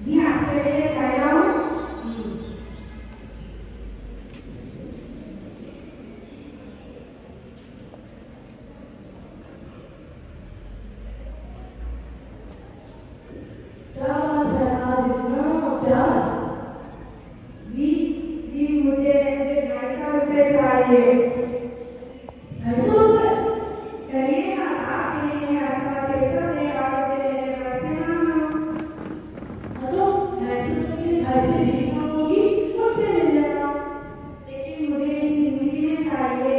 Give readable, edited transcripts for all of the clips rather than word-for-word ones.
जी आपके लिए चाय लाऊं? क्या बात है, आज इतना प्यार। जी जी मुझे 250 रुपये चाहिए। 250 रुपये करिए ना, आपके लिए ऐसा पेपर दे कागज लेने पैसे ना हेलो 250 रुपये ऐसे नहीं होगी, मुझसे मिल जाएगा। लेकिन मुझे इस जिंदगी में चाहिए।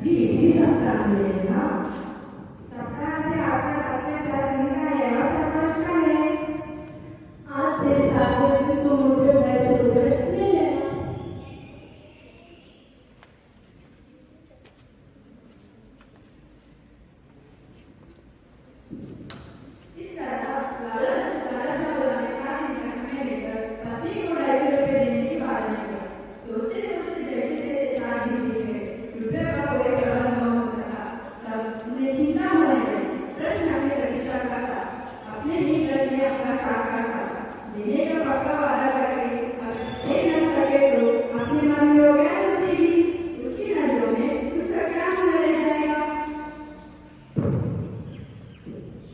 जी इसी सप्ताह में लेना। सप्ताह से आकर आपके साथ मिलना है और समझना है। आज से 7 दिन तो मुझे 250 रुपये ले लेना। इस तरह लालच में बुलाने 7 दिन का समय लेकर पत्नी को 250 रुपये देने की बात है। सोचते सोचते जैसे जैसे 4 दिन बीत गए, रुपये का कोई प्रबंध न हो सका। तब उन्हें चिंता होने लगी। प्रश्न अपनी प्रतीक्षा का था, अपने ही घर में अपना साकार था। लेने का पक्का वादा करके अब दे न सके तो अपने मन में वो क्या सोचेगी? उसकी नजरों में उसका क्या मूल्य रह जाएगा?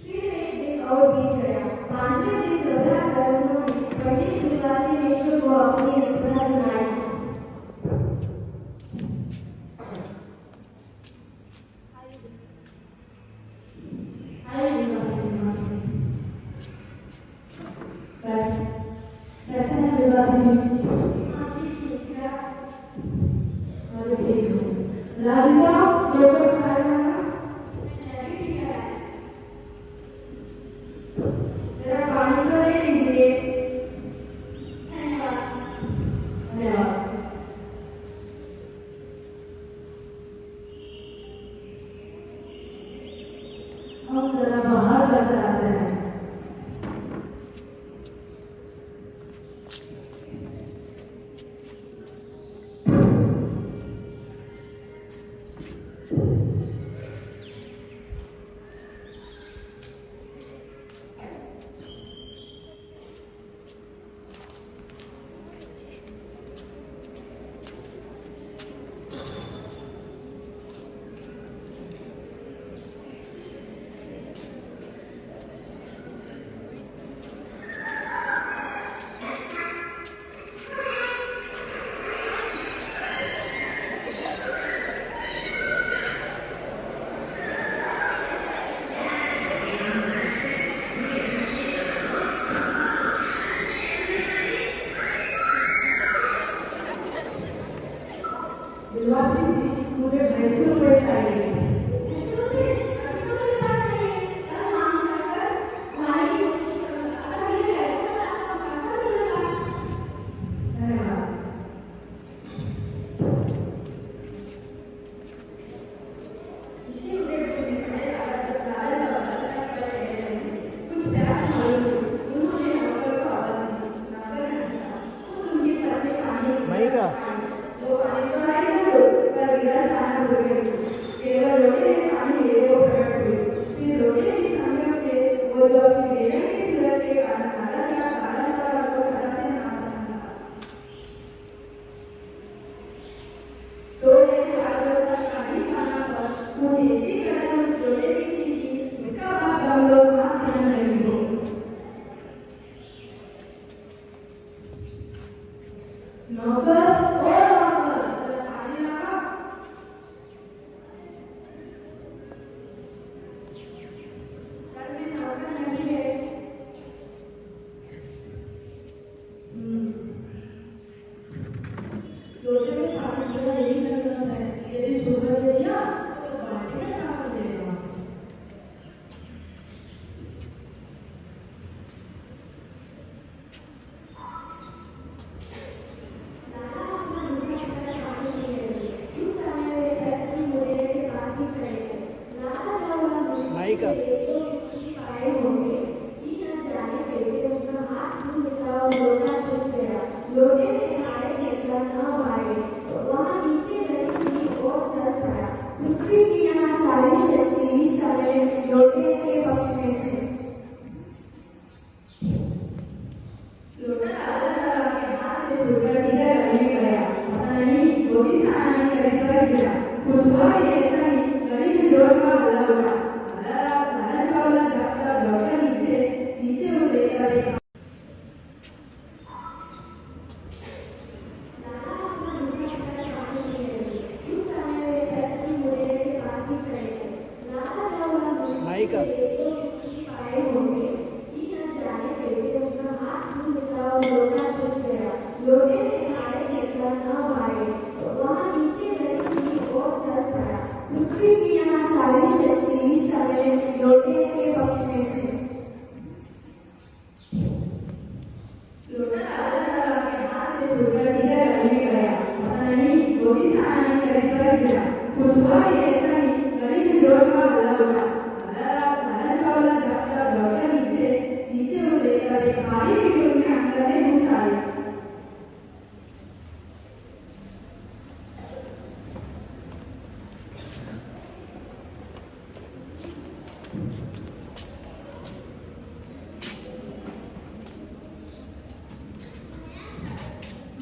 फिर एक दिन और बीत गया। 5वें दिन घबराकर उन्होंने पंडित निवासी मिश्र को अपनी व्यथा सुनाई। हाय निवासी कैसा है निवासी जी? हाँ जी ठीक है। अरे ठीक हूँ। राधिका लोग खाना ना भी ठीक है। जरा पानी तो ले लीजिए। धन्यवाद। धन्यवाद। हम जरा बाहर जाकर आते हैं। निवासी जी मुझे 250 रुपये चाहिए। 250 रुपये अभी तो मेरे पास नहीं है। कल मांग जाकर लाने की कोशिश करूंगा। अगर मिल गए तो आपको पैसा मिलेगा। धन्यवाद। इसी उद्देश्य में खड़े लालच और लालसा पर ठहरे रहे। कुछ प्यास मालूम हुई। उन्होंने नौकर को आवाज दी। नौकर ने कहा, खुद उनकी पत्नी पानी वो पानी तो लाई जरूर, पर गिलास आना भूल गई। केवल लोटे में पानी ले वो प्रकट हुई। फिर लोटे की संयोग से वो जो अपनी बेगम की सूरत के कारण 12 को खड़ा से नापना था। तो जैसे हाथों तक पानी पाना पर मुझे इसी तरह उस लोटे की थी कि उसका भाग हम लोग हाथ छीन रही हो। नौकर लोटे में पानी पूरा यही करना है। यदि सुबह दे दिया तो बाल्टी में डाल देगा।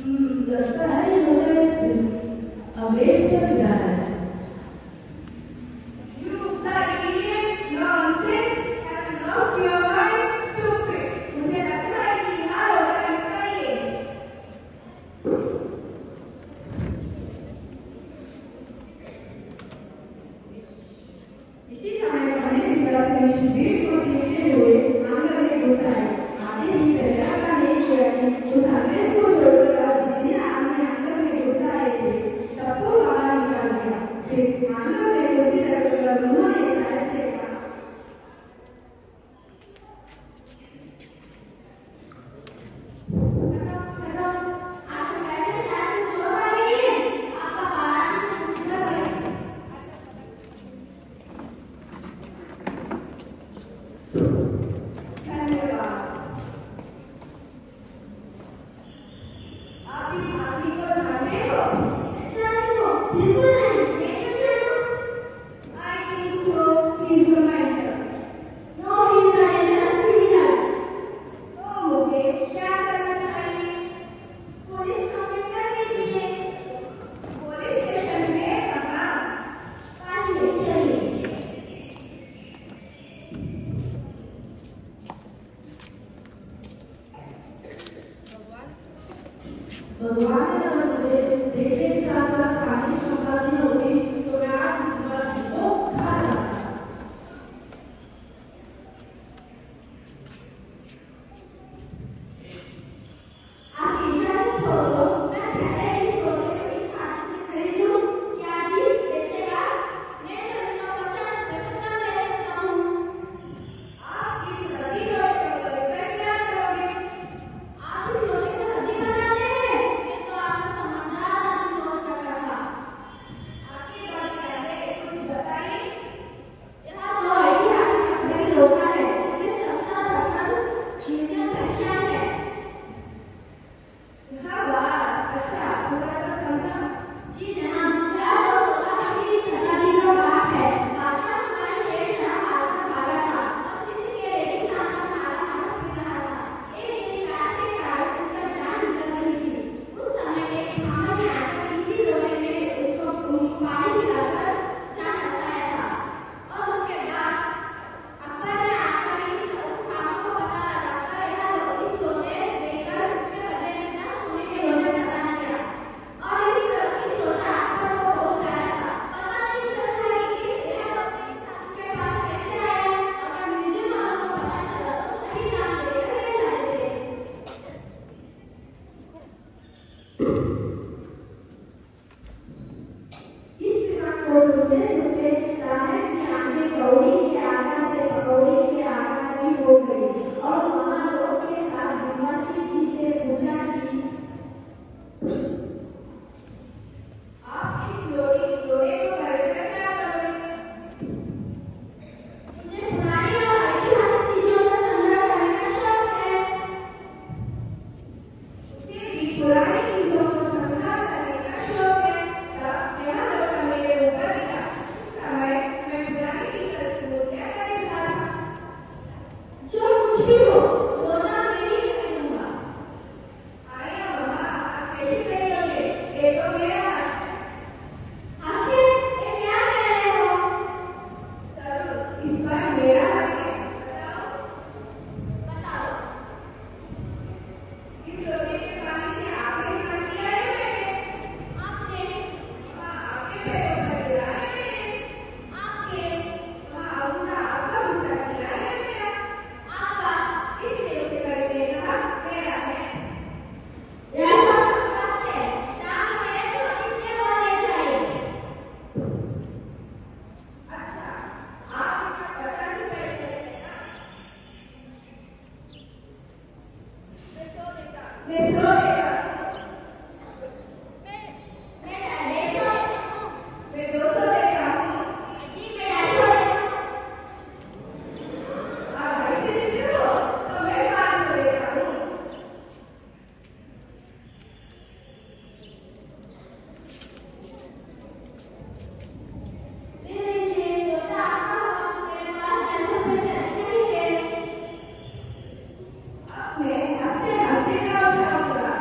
लगता है इन्होंने अमलेश से मिला है। भगवान ने अगर मुझे देखने के साथ साथ खाने की क्षमता नहीं होती तो मैं आज इस बात को खा जाता। आप इजाजत हो तो मैं पहले ही सोने के लिए खाने से खरीदूं क्या जी बेचेगा? मैं तो इसका 50% ले सकता हूँ। आप इस सभी लोग को लेकर क्या करोगे? आप इस सोने को हड्डी बनाते हैं। मैं तो आपको समझदार आदमी सोच रखा था। आपकी बात क्या है? कुछ बताइए। यहाँ तो ऐतिहासिक कपड़े की दुकान है जिससे सबका दखल म्यूजियम पहचान है। हाँ बात अच्छा पूरा तो समझा। जी जनाब यह तो 16वीं शताब्दी का बात है। बादशाह हमारे शेर शाह आकर भागा था और सिंध के रेगिस्तान पर नाला नाला फिर रहा था। एक दिन कार के कारण उसका जान निकल रही थी। उस समय एक ब्राह्मण ने आकर किसी लोहे में उसको पानी पिलाकर जान बचाया था और उसके बाद अकबर ने आकर इस ब्राह्मण को पता लगाकर यह लोग इस सोने देकर उसके बदले में 10 सोने के लोहे प्रदान किया और इस सोना अकबर को बहुत प्यारा था। पता नहीं चल रहा है कि यह लोग एक साधु के पास कैसे आए। अगर म्यूजियम वालों को पता चला तो सही नाम लेकर ले जाते। इस विमान को सुनते सुनते साहब की आंखें कौड़ी के आकार से पकौड़ी के आकार की हो गई और वहां लोग के साथ विमर्शी जी से पूछा कि आप इस लोहे को खरीदकर क्या करोगे? मुझे पुरानी और ऐतिहासिक चीजों का संग्रह करने का शौक है। उसे भी पुरानी चीजों को संग्रह करने का शौक है। तब यह लोटा मेरे ऊपर गिरा। उस समय मैं पुरानी पीतल की मूर्तियां खरीद रहा था। जो कुछ भी हो लोटा मैं ही खरीदूंगा। आया बाबा आप कैसे खरीदोगे? ये तो मेरा हक है। हक है? ये क्या कह रहे हो? जरूर इस बार मेरा हक है। बताओ इस लोटे के पानी से आपने स्नान किया है मैंने? आपने? हाँ आपके पैरों पर गिरा है मैंने। आपके? हाँ आपका बूटा किया है मेरा। आपका? इसलिए उसे खरीदने का हक मेरा है। यह सब बकवास है। दाम है जो कितने होने चाहिए? अच्छा आप इसका 50 रुपए लेते हैं ना? मैं 100 देता। मैं 100 देता। मैं 150 देता हूँ। मैं 200 देता हूँ। जी मैं 250 देता हूँ। आप ऐसे देते हो तो मैं 500 देता हूँ। ले लीजिए लोटा आपका हुआ। मेरे पास 10 पैसे नहीं है। अब मैं हंसते हंसते गाँव जाऊंगा।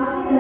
खाने